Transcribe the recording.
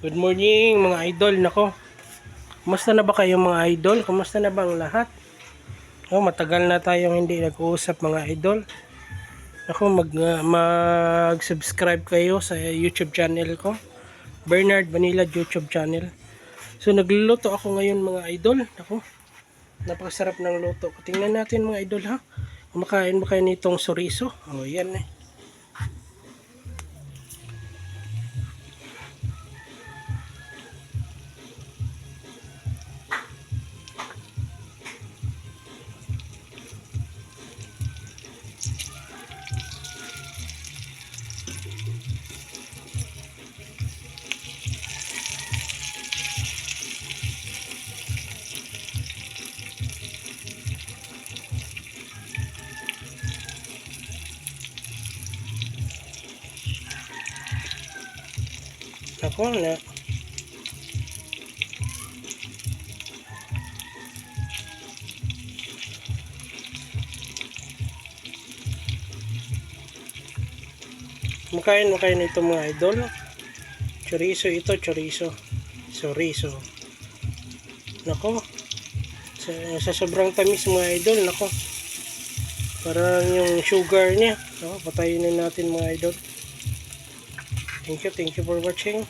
Good morning mga idol. Nako, kumusta na ba kayo mga idol? Kumusta na ba ang lahat? Matagal na tayong hindi nag-uusap mga idol. Mag-subscribe kayo sa YouTube channel ko, Bernard Vanilla YouTube channel. So nagluluto ako ngayon mga idol. Nako, napakasarap ng luto. Tingnan natin mga idol ha. Kumakain ba kayo nitong chorizo? Yan eh. Ako na. Makain mo kayo nito mga idol. Chorizo ito, chorizo. Chorizo. Nako. Sa sobrang tamis mga idol, nako. Parang yung sugar niya. Patayin na natin mga idol. Thank you for watching.